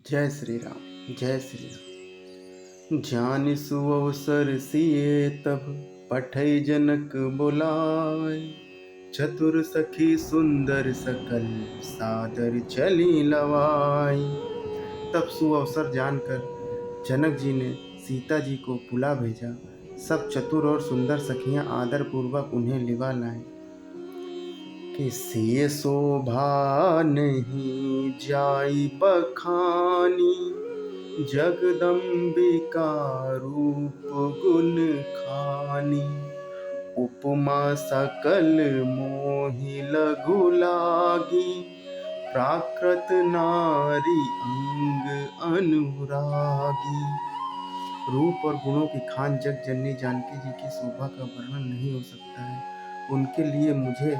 जय श्री राम। जय श्री राम। जानि सुअवसर सिए तब पठै जनक बोलाय। चतुर सखी सुंदर सकल सादर चली लवाई। तब सुअवसर जानकर जनक जी ने सीता जी को बुला भेजा। सब चतुर और सुंदर सखियां आदर पूर्वक उन्हें लिवा लाएं। किसी शोभा नहीं जाई बखानी, जगदम्बिका रूप गुण खानी। उपमा सकल मोहि लघु लागी, प्राकृत नारी अंग अनुरागी। रूप और गुणों की खान जग जननी जानकी जी की शोभा का वर्णन नहीं हो सकता है। उनके लिए मुझे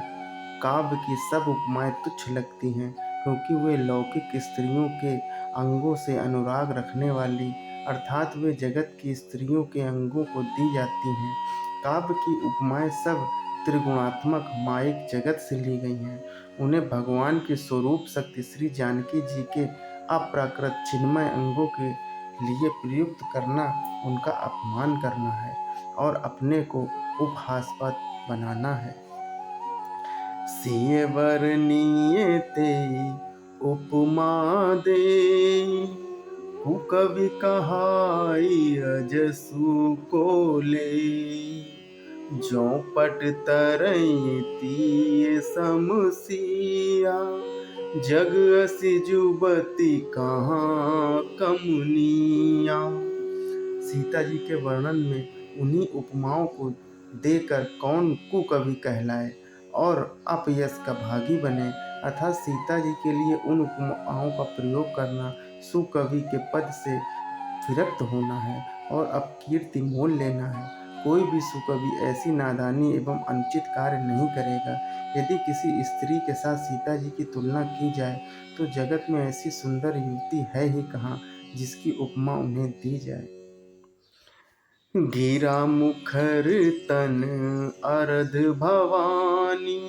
काव्य की सब उपमाएं तुच्छ लगती हैं, क्योंकि वे लौकिक स्त्रियों के अंगों से अनुराग रखने वाली अर्थात वे जगत की स्त्रियों के अंगों को दी जाती हैं। काव्य की उपमाएं सब त्रिगुणात्मक माइक जगत से ली गई हैं। उन्हें भगवान के स्वरूप शक्ति श्री जानकी जी के अप्राकृत चिन्मय अंगों के लिए प्रयुक्त करना उनका अपमान करना है और अपने को उपहासास्पद बनाना है। सिय वर्णीय ते उपमा दे, कुकवि कहाई अजसु को ले। जो पट तरई तीय समसिया, जग असी जुबती कहाँ कमुनिया। सीता जी के वर्णन में उन्हीं उपमाओं को देकर कौन कुकवि कहलाए और अपयश का भागी बने, अर्थात सीता जी के लिए उन उपमाओं का प्रयोग करना सुकवि के पद से विरक्त होना है और अपकीर्ति मोल लेना है। कोई भी सुकवि ऐसी नादानी एवं अनुचित कार्य नहीं करेगा। यदि किसी स्त्री के साथ सीता जी की तुलना की जाए तो जगत में ऐसी सुंदर युवती है ही कहाँ जिसकी उपमा उन्हें दी जाए। गिरा मुखर तन अरध भवानी,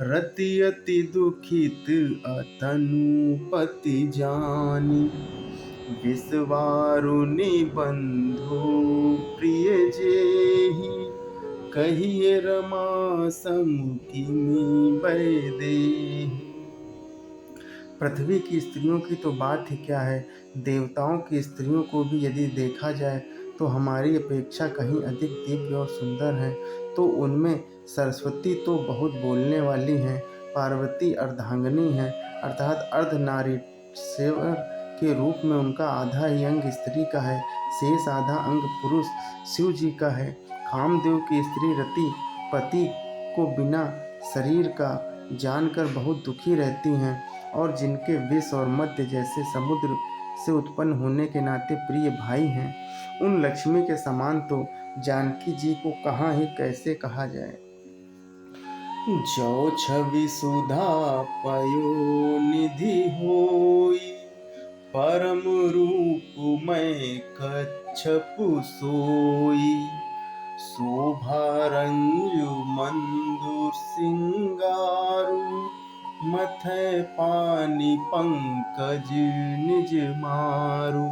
रति अति दुखित अतनु पति जानी। विषवारुणि बंधु प्रिय जेहि, कहिए रमा समुखी बैदेहि। पृथ्वी की स्त्रियों की तो बात ही क्या है, देवताओं की स्त्रियों को भी यदि देखा जाए तो हमारी अपेक्षा कहीं अधिक दिव्य और सुंदर हैं। तो उनमें सरस्वती तो बहुत बोलने वाली हैं, पार्वती अर्धांगिनी हैं, अर्थात अर्धनारीश्वर के रूप में उनका आधा ही अंग स्त्री का है, शेष आधा अंग पुरुष शिव जी का है। कामदेव की स्त्री रति पति को बिना शरीर का जानकर बहुत दुखी रहती हैं और जिनके विष और मध्य जैसे समुद्र से उत्पन्न होने के नाते प्रिय भाई हैं, उन लक्ष्मी के समान तो जानकी जी को कहाँ ही कैसे कहा जाए। जो छवि सुधा पयो निधि होई, परम रूप मैं कच्छपु सोई। शोभा रंजु मंदु सिंगारू, मथै पानी पंकज निज मारू।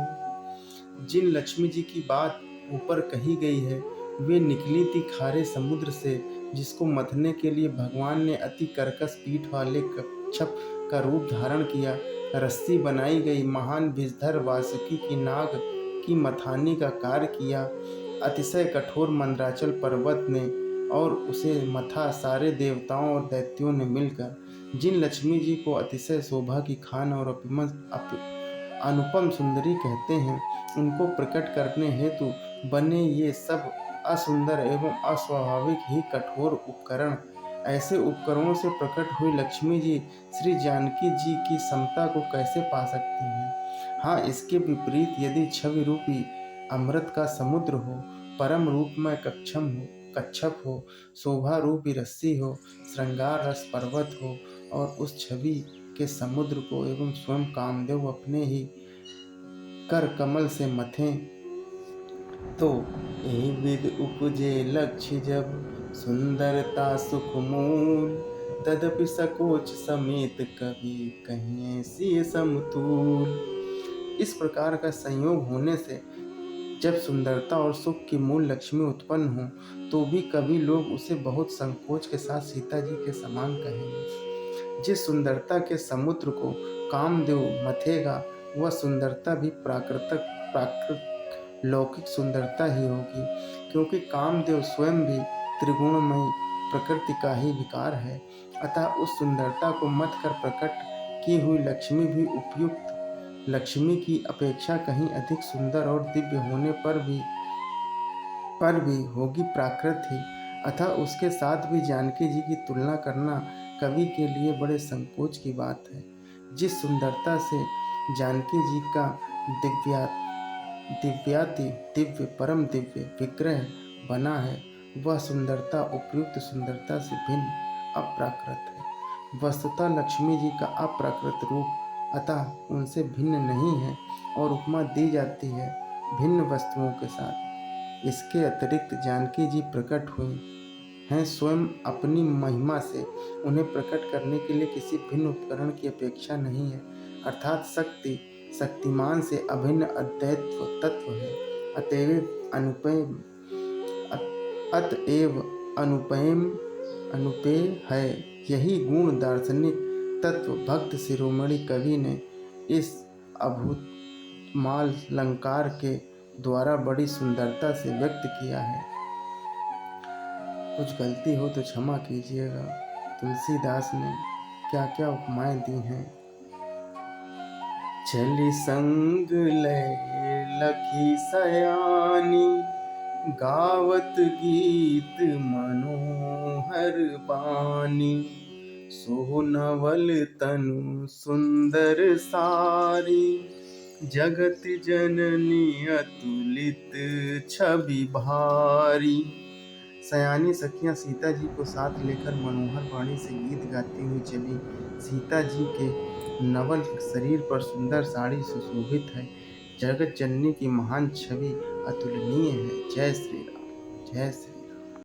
जिन लक्ष्मी जी की बात ऊपर कही गई है वे निकली थी खारे समुद्र से, जिसको मथने के लिए भगवान ने अति कर्कश पीठ वाले कच्छप का रूप धारण किया। रस्सी बनाई गई महान विषधर वासुकी की नाग की मथानी का कार्य किया। अतिशय कठोर मंदराचल पर्वत ने और उसे मथा सारे देवताओं और दैत्यों ने मिलकर। जिन लक्ष्मी जी को अतिशय शोभा की खान और अनुपम सुंदरी कहते हैं, उनको प्रकट करने हेतु बने ये सब असुंदर एवं अस्वाभाविक ही कठोर उपकरण। ऐसे उपकरणों से प्रकट हुई लक्ष्मी जी श्री जानकी जी की समता को कैसे पा सकती हैं। हाँ, इसके विपरीत यदि छवि रूपी अमृत का समुद्र हो, परम रूप में कच्छप हो, शोभा रूपी रस्सी हो, श्रृंगार रस पर्वत हो और उस छवि के समुद्र को एवं स्वयं कामदेव अपने ही कर कमल से मथें, तो यही विध उपजे लक्ष्य जब सुंदरता सुख मूल। तदपि सकोच समेत कवि कहीं ऐसी समतूल। इस प्रकार का संयोग होने से जब सुंदरता और सुख की मूल लक्ष्मी उत्पन्न हो तो भी कभी लोग उसे बहुत संकोच के साथ सीता जी के समान कहेंगे। जिस सुंदरता के समुद्र को कामदेव मथेगा वह सुंदरता भी प्राकृत लौकिक सुंदरता ही होगी, क्योंकि कामदेव स्वयं भी त्रिगुणमयी प्रकृति का ही विकार है। अतः उस सुंदरता को मथ कर प्रकट की हुई लक्ष्मी भी उपयुक्त लक्ष्मी की अपेक्षा कहीं अधिक सुंदर और दिव्य होने पर भी होगी प्राकृत ही। अतः उसके साथ भी जानकी जी की तुलना करना कवि के लिए बड़े संकोच की बात है। जिस सुंदरता से जानकी जी का दिव्या दिव्याति दिव्य परम दिव्य विग्रह बना है वह सुंदरता उपयुक्त सुंदरता से भिन्न अप्राकृत है। वस्तुतः लक्ष्मी जी का अप्राकृत रूप अतः उनसे भिन्न नहीं है और उपमा दी जाती है भिन्न वस्तुओं के साथ। इसके अतिरिक्त जानकी जी प्रकट हुई हैं स्वयं अपनी महिमा से, उन्हें प्रकट करने के लिए किसी भिन्न उपकरण की अपेक्षा नहीं है, अर्थात शक्तिमान से अभिन्न अद्वैत तत्व है। अतएव अनुपेय है। यही गुण दार्शनिक तत्व भक्त शिरोमणि कवि ने इस अभूतमालंकार के द्वारा बड़ी सुंदरता से व्यक्त किया है। कुछ गलती हो तो क्षमा कीजिएगा। तुलसीदास ने क्या क्या उपमाएं दी हैं। चली संग लय लखी सयानी, गावत गीत मनोहर बानी, सो नवल तनु सुंदर सारी, जगत जननी अतुलित छवि भारी। सयानी सखियां सीता जी को साथ लेकर मनोहर वाणी से गीत गाती हुई चली। सीता जी के नवल शरीर पर सुंदर साड़ी सुशोभित है। जगत जननी की महान छवि अतुलनीय है। जय श्री राम, जय श्री